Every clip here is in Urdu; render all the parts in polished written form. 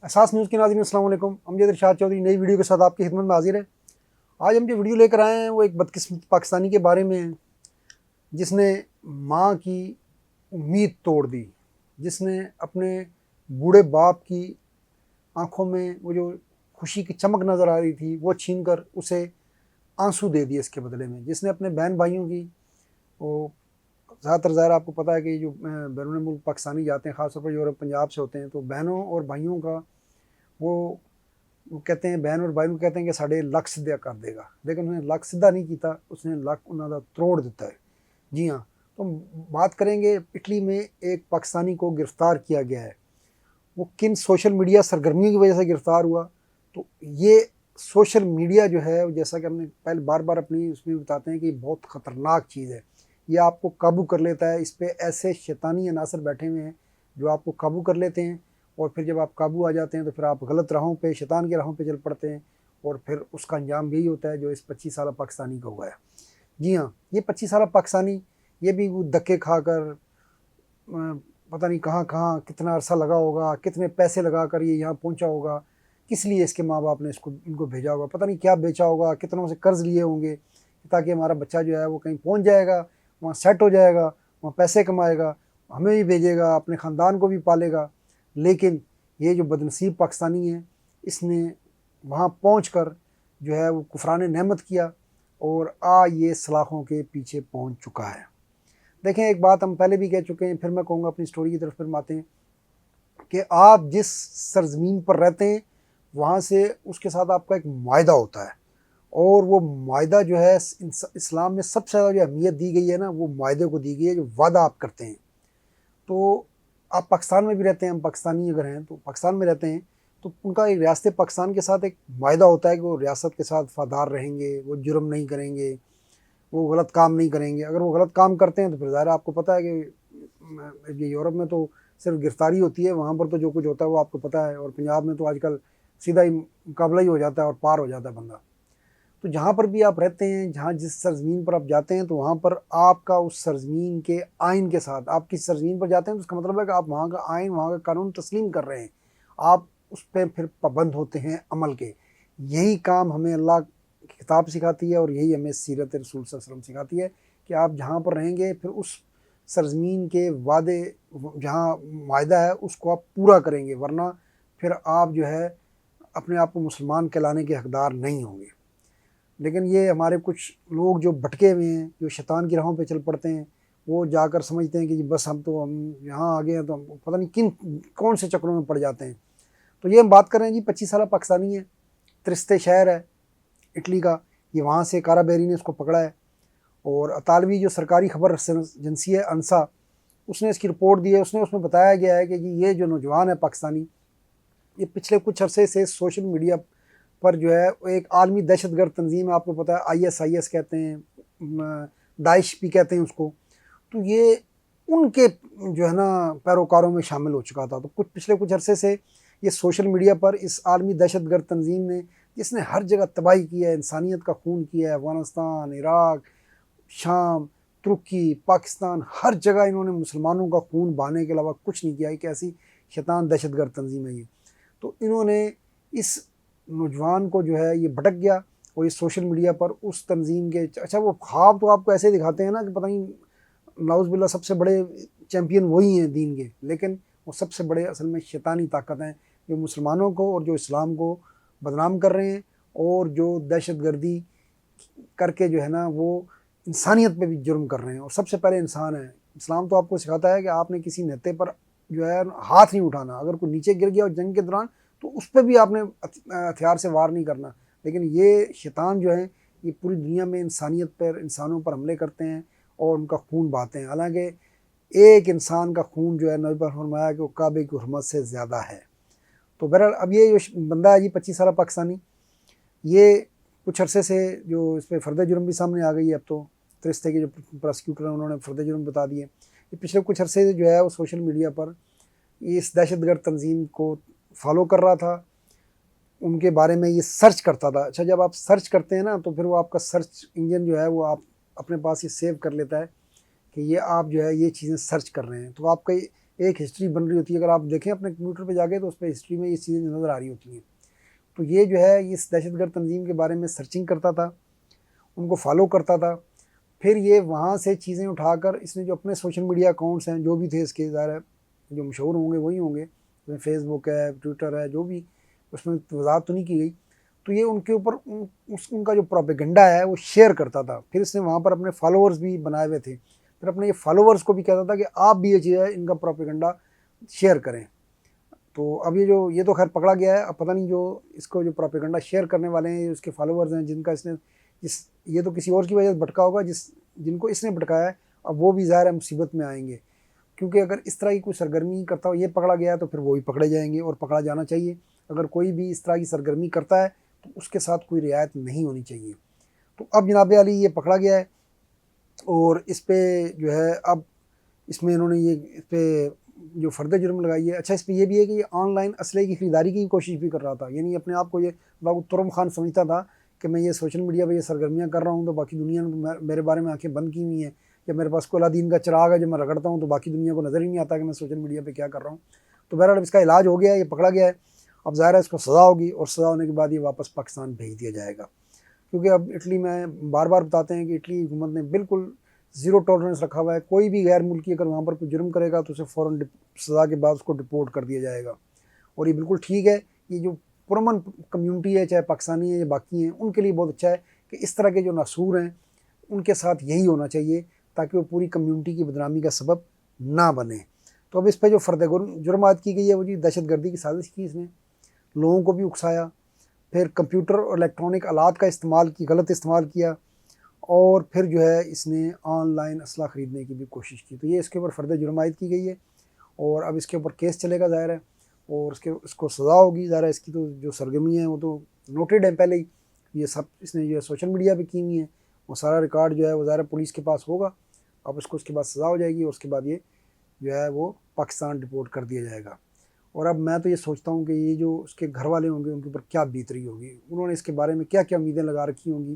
اساس نیوز کے ناظرین السلام علیکم۔ امجد ارشاد چودھری نئی ویڈیو کے ساتھ آپ کی خدمت میں حاضر ہے۔ آج ہم جو ویڈیو لے کر آئے ہیں وہ ایک بدقسمت پاکستانی کے بارے میں ہے جس نے ماں کی امید توڑ دی، جس نے اپنے بوڑھے باپ کی آنکھوں میں وہ جو خوشی کی چمک نظر آ رہی تھی وہ چھین کر اسے آنسو دے دیے اس کے بدلے میں، جس نے اپنے بہن بھائیوں کی وہ زیادہ تر ظاہر آپ کو پتہ ہے کہ جو بیرون ملک پاکستانی جاتے ہیں، خاص طور پر یورپ پنجاب سے ہوتے ہیں، تو بہنوں اور بھائیوں کا وہ کہتے ہیں، بہن اور بھائی کو کہتے ہیں کہ ساڑھے لکھ سدھا کر دے گا، لیکن انہوں نے لکھ سدھا نہیں کیتا، اس نے لکھ انہوں کا تروڑ دیتا ہے۔ جی ہاں، تو ہم بات کریں گے اٹلی میں ایک پاکستانی کو گرفتار کیا گیا ہے، وہ کن سوشل میڈیا سرگرمیوں کی وجہ سے گرفتار ہوا۔ تو یہ سوشل میڈیا جو ہے جیسا کہ ہم نے پہلے بار بار اپنی اس میں بتاتے ہیں کہ یہ بہت خطرناک چیز ہے، یہ آپ کو قابو کر لیتا ہے، اس پہ ایسے شیطانی عناصر بیٹھے ہوئے ہیں جو آپ کو قابو کر لیتے ہیں، اور پھر جب آپ قابو آ جاتے ہیں تو پھر آپ غلط راہوں پہ، شیطان کی راہوں پہ چل پڑتے ہیں، اور پھر اس کا انجام یہی ہوتا ہے جو اس 25 سالہ پاکستانی کا ہوا ہے۔ جی ہاں، یہ 25 سالہ پاکستانی یہ بھی دھکے کھا کر پتہ نہیں کہاں کہاں کتنا عرصہ لگا ہوگا، کتنے پیسے لگا کر یہ یہاں پہنچا ہوگا، کس لیے اس کے ماں باپ نے ان کو بھیجا ہوگا، پتہ نہیں کیا بیچا ہوگا، کتنوں سے قرض لیے ہوں گے تاکہ ہمارا بچہ جو ہے وہ کہیں پہنچ جائے گا، وہاں سیٹ ہو جائے گا، وہاں پیسے کمائے گا، ہمیں بھی بھیجے گا، اپنے خاندان کو بھی پالے گا۔ لیکن یہ جو بدنصیب پاکستانی ہے، اس نے وہاں پہنچ کر جو ہے وہ کفران نعمت کیا اور یہ سلاخوں کے پیچھے پہنچ چکا ہے۔ دیکھیں، ایک بات ہم پہلے بھی کہہ چکے ہیں، پھر میں کہوں گا، اپنی سٹوری کی طرف پھر آتے ہیں کہ آپ جس سرزمین پر رہتے ہیں وہاں سے اس کے ساتھ آپ کا ایک معاہدہ ہوتا ہے، اور وہ معاہدہ جو ہے اسلام میں سب سے زیادہ جو اہمیت دی گئی ہے نا، وہ معاہدے کو دی گئی ہے جو وعدہ آپ کرتے ہیں۔ تو آپ پاکستان میں بھی رہتے ہیں، ہم پاکستانی اگر ہیں تو پاکستان میں رہتے ہیں، تو ان کا ایک ریاست پاکستان کے ساتھ ایک معاہدہ ہوتا ہے کہ وہ ریاست کے ساتھ وفادار رہیں گے، وہ جرم نہیں کریں گے، وہ غلط کام نہیں کریں گے۔ اگر وہ غلط کام کرتے ہیں تو پھر ظاہر آپ کو پتہ ہے کہ یہ یورپ میں تو صرف گرفتاری ہوتی ہے، وہاں پر تو جو کچھ ہوتا ہے وہ آپ کو پتہ ہے، اور پنجاب میں تو آج کل سیدھا ہی مقابلہ ہی ہو جاتا ہے اور پار ہو جاتا ہے بندہ۔ تو جہاں پر بھی آپ رہتے ہیں، جہاں جس سرزمین پر آپ جاتے ہیں، تو وہاں پر آپ کا اس سرزمین کے آئین کے ساتھ، آپ کس سرزمین پر جاتے ہیں تو اس کا مطلب ہے کہ آپ وہاں کا آئین، وہاں کا قانون تسلیم کر رہے ہیں، آپ اس پہ پھر پابند ہوتے ہیں عمل کے۔ یہی کام ہمیں اللہ کی کتاب سکھاتی ہے، اور یہی ہمیں سیرت رسول صلی اللہ علیہ وسلم سکھاتی ہے کہ آپ جہاں پر رہیں گے پھر اس سرزمین کے وعدے، جہاں معاہدہ ہے اس کو آپ پورا کریں گے، ورنہ پھر آپ جو ہے اپنے آپ کو مسلمان کہلانے کے حقدار نہیں ہوں گے۔ لیکن یہ ہمارے کچھ لوگ جو بھٹکے ہوئے ہیں، جو شیطان کی راہوں پہ چل پڑتے ہیں، وہ جا کر سمجھتے ہیں کہ جی بس ہم یہاں آ گئے ہیں تو ہم پتہ نہیں کون سے چکروں میں پڑ جاتے ہیں۔ تو یہ ہم بات کر رہے ہیں جی 25 سالہ پاکستانی ہے، ترستے شہر ہے اٹلی کا، یہ وہاں سے کارا بیری نے اس کو پکڑا ہے، اور اطالوی جو سرکاری خبر ایجنسی ہے انسا، اس نے اس کی رپورٹ دی ہے، اس میں بتایا گیا ہے کہ جی یہ جو نوجوان ہے پاکستانی، یہ پچھلے کچھ عرصے سے سوشل میڈیا پر جو ہے ایک عالمی دہشت گرد تنظیم ہے، آپ کو پتہ ہے IS کہتے ہیں، داعش بھی کہتے ہیں اس کو، تو یہ ان کے جو ہے نا پیروکاروں میں شامل ہو چکا تھا۔ تو پچھلے کچھ عرصے سے یہ سوشل میڈیا پر اس عالمی دہشت گرد تنظیم نے، جس نے ہر جگہ تباہی کی ہے، انسانیت کا خون کیا ہے، افغانستان، عراق، شام، ترکی، پاکستان، ہر جگہ انہوں نے مسلمانوں کا خون بہانے کے علاوہ کچھ نہیں کیا۔ ایک ایسی شیطان دہشت گرد تنظیم ہے یہ۔ تو انہوں نے اس نوجوان کو جو ہے یہ بھٹک گیا، اور یہ سوشل میڈیا پر اس تنظیم کے، اچھا وہ خواب تو آپ کو ایسے دکھاتے ہیں نا کہ پتہ نہیں نعوذ باللہ سب سے بڑے چیمپئن وہی ہیں دین کے، لیکن وہ سب سے بڑے اصل میں شیطانی طاقت ہیں جو مسلمانوں کو اور جو اسلام کو بدنام کر رہے ہیں، اور جو دہشت گردی کر کے جو ہے نا وہ انسانیت پہ بھی جرم کر رہے ہیں، اور سب سے پہلے انسان ہے۔ اسلام تو آپ کو سکھاتا ہے کہ آپ نے کسی نہتے پر جو ہے ہاتھ نہیں اٹھانا، اگر کوئی نیچے گر گیا اور جنگ کے دوران تو اس پہ بھی آپ نے ہتھیار سے وار نہیں کرنا، لیکن یہ شیطان جو ہیں یہ پوری دنیا میں انسانیت پر، انسانوں پر حملے کرتے ہیں اور ان کا خون بہاتے ہیں، حالانکہ ایک انسان کا خون جو ہے نبی پر فرمایا کہ وہ کعبے کی حرمت سے زیادہ ہے۔ تو بہرحال اب یہ جو بندہ ہے جی 25 سالہ پاکستانی، یہ کچھ عرصے سے جو اس پہ فرد جرم بھی سامنے آ گئی ہے، اب تو ترستے کے جو پراسیکیوٹر ہیں انہوں نے فرد جرم بتا دیے۔ یہ پچھلے کچھ عرصے سے جو ہے وہ سوشل میڈیا پر اس دہشت گرد تنظیم کو فالو کر رہا تھا، ان کے بارے میں یہ سرچ کرتا تھا۔ اچھا، جب آپ سرچ کرتے ہیں نا تو پھر وہ آپ کا سرچ انجن جو ہے وہ آپ اپنے پاس یہ سیو کر لیتا ہے کہ یہ آپ جو ہے یہ چیزیں سرچ کر رہے ہیں، تو آپ کا ایک ہسٹری بن رہی ہوتی ہے. اگر آپ دیکھیں اپنے کمپیوٹر پہ جا کے تو اس پہ ہسٹری میں یہ چیزیں نظر آ رہی ہوتی ہیں. تو یہ جو ہے اس دہشت گرد تنظیم کے بارے میں سرچنگ کرتا تھا, ان کو فالو کرتا تھا. پھر یہ وہاں سے چیزیں اٹھا کر اس نے جو اپنے سوشل میڈیا اکاؤنٹس ہیں جو بھی تھے اس کے, ظاہر ہے جو مشہور ہوں گے وہی ہوں گے, فیس بک ہے, ٹویٹر ہے, جو بھی, اس میں وضاحت تو نہیں کی گئی. تو یہ ان کے اوپر ان کا جو پروپیگنڈا ہے وہ شیئر کرتا تھا. پھر اس نے وہاں پر اپنے فالوورز بھی بنائے ہوئے تھے. پھر اپنے یہ فالوورز کو بھی کہتا تھا کہ آپ بھی یہ چیز ہے ان کا پروپیگنڈا شیئر کریں. تو اب یہ تو خیر پکڑا گیا ہے. اب پتہ نہیں جو اس کو جو پروپیگنڈا شیئر کرنے والے ہیں اس کے فالوورز ہیں جن کا اس نے یہ تو کسی اور کی وجہ سے بھٹکا ہوگا, جن کو اس نے بھٹکایا ہے. اب وہ بھی ظاہر ہے مصیبت میں آئیں گے, کیونکہ اگر اس طرح کی کوئی سرگرمی کرتا ہو یہ پکڑا گیا ہے تو پھر وہ بھی پکڑے جائیں گے, اور پکڑا جانا چاہیے. اگر کوئی بھی اس طرح کی سرگرمی کرتا ہے تو اس کے ساتھ کوئی رعایت نہیں ہونی چاہیے. تو اب جناب علی یہ پکڑا گیا ہے, اور اس پہ جو ہے اب اس میں انہوں نے اس پہ جو فرد جرم لگائی ہے. اچھا اس پہ یہ بھی ہے کہ یہ آن لائن اسلحے کی خریداری کی کوشش بھی کر رہا تھا. یعنی اپنے آپ کو یہ بابو ترم خان سمجھتا تھا کہ میں یہ سوشل میڈیا پہ یہ سرگرمیاں کر رہا ہوں تو باقی دنیا نے میرے بارے میں آنکھیں بند کی ہوئی ہیں, یا میرے پاس کوئی الادین کا چراغ ہے جو میں رگڑتا ہوں تو باقی دنیا کو نظر ہی نہیں آتا کہ میں سوشل میڈیا پہ کیا کر رہا ہوں. تو بہرحال اس کا علاج ہو گیا ہے, یہ پکڑا گیا ہے. اب ظاہر ہے اس کو سزا ہوگی, اور سزا ہونے کے بعد یہ واپس پاکستان بھیج دیا جائے گا. کیونکہ اب اٹلی میں بار بار بتاتے ہیں کہ اٹلی حکومت نے بالکل زیرو ٹالرنس رکھا ہوا ہے. کوئی بھی غیر ملکی اگر وہاں پر کوئی جرم کرے گا تو اسے فوراً سزا کے بعد اس کو ڈپورٹ کر دیا جائے گا. اور یہ بالکل ٹھیک ہے. یہ جو پرامن کمیونٹی ہے, چاہے پاکستانی ہے یا باقی ہیں, ان کے لیے بہت اچھا ہے کہ اس طرح کے جو ناسور ہیں ان کے ساتھ یہی ہونا چاہیے, تاکہ وہ پوری کمیونٹی کی بدنامی کا سبب نہ بنے. تو اب اس پہ جو فرد جرم عائد کی گئی ہے وہ جی دہشت گردی کی سازش کی. اس نے لوگوں کو بھی اکسایا, پھر کمپیوٹر اور الیکٹرانک آلات کا غلط استعمال کیا, اور پھر جو ہے اس نے آن لائن اسلحہ خریدنے کی بھی کوشش کی. تو یہ اس کے اوپر فرد جرم عائد کی گئی ہے, اور اب اس کے اوپر کیس چلے گا ظاہر ہے, اور اس کو سزا ہوگی. ظاہر ہے اس کی تو جو سرگرمی ہیں وہ تو نوٹڈ ہیں پہلے ہی. یہ سب اس نے جو ہے سوشل میڈیا پہ کی ہوئی ہیں, وہ سارا ریکارڈ جو ہے وہ ظاہر پولیس کے پاس ہوگا. اب اس کے بعد سزا ہو جائے گی, اور اس کے بعد یہ جو ہے وہ پاکستان ڈپورٹ کر دیا جائے گا. اور اب میں تو یہ سوچتا ہوں کہ یہ جو اس کے گھر والے ہوں گے ان کے اوپر کیا بیت رہی ہوگی, انہوں نے اس کے بارے میں کیا کیا امیدیں لگا رکھی ہوں گی,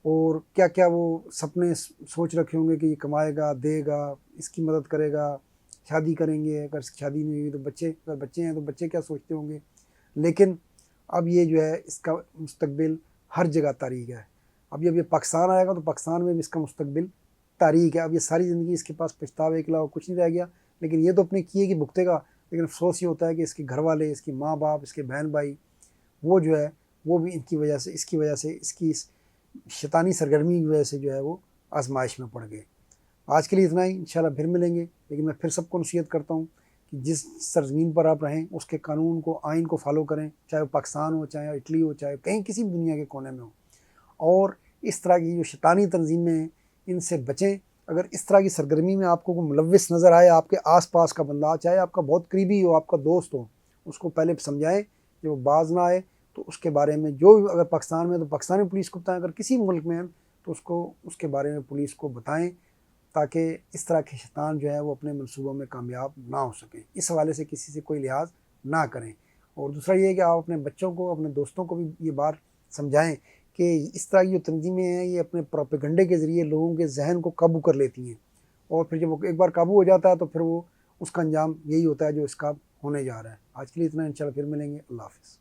اور کیا کیا وہ سپنے سوچ رکھے ہوں گے کہ یہ کمائے گا, دے گا, اس کی مدد کرے گا, شادی کریں گے, اگر شادی نہیں ہوئی تو اگر بچے ہیں تو بچے کیا سوچتے ہوں گے. لیکن اب یہ جو ہے اس کا مستقبل ہر جگہ تاریک ہے. اب یہ پاکستان آئے گا تو پاکستان میں بھی اس کا مستقبل تاریک ہے. اب یہ ساری زندگی اس کے پاس پچھتاوے کے علاوہ کچھ نہیں رہ گیا, لیکن یہ تو اپنے کیے کہ بھگتے گا. لیکن افسوس یہ ہوتا ہے کہ اس کے گھر والے, اس کے ماں باپ, اس کے بہن بھائی, وہ جو ہے وہ بھی اس کی وجہ سے اس کی شیطانی سرگرمی کی وجہ سے جو ہے وہ آزمائش میں پڑ گئے. آج کے لیے اتنا ہی, انشاءاللہ پھر ملیں گے. لیکن میں پھر سب کو نصیحت کرتا ہوں کہ جس سرزمین پر آپ رہیں اس کے قانون کو, آئین کو فالو کریں, چاہے وہ پاکستان ہو, چاہے اٹلی ہو, چاہے کہیں کسی بھی دنیا کے کونے میں ہو. اور اس طرح کی جو شیطانی تنظیمیں ہیں ان سے بچیں. اگر اس طرح کی سرگرمی میں آپ کو کوئی ملوث نظر آئے, آپ کے آس پاس کا بندہ, چاہے آپ کا بہت قریبی ہو, آپ کا دوست ہو, اس کو پہلے سمجھائیں. جب وہ باز نہ آئے تو اس کے بارے میں جو اگر پاکستان میں تو پاکستانی پولیس کو بتائیں, اگر کسی ملک میں ہیں تو اس کے بارے میں پولیس کو بتائیں, تاکہ اس طرح کے شیطان جو ہے وہ اپنے منصوبوں میں کامیاب نہ ہو سکیں. اس حوالے سے کسی سے کوئی لحاظ نہ کریں. اور دوسرا یہ ہے کہ آپ اپنے بچوں کو, اپنے دوستوں کو بھی یہ بات سمجھائیں کہ اس طرح کی جو تنظیمیں ہیں یہ اپنے پروپیگنڈے کے ذریعے لوگوں کے ذہن کو قابو کر لیتی ہیں, اور پھر جب وہ ایک بار قابو ہو جاتا ہے تو پھر وہ اس کا انجام یہی ہوتا ہے جو اس کا ہونے جا رہا ہے. آج کے لیے اتنا, انشاءاللہ پھر ملیں گے. اللہ حافظ.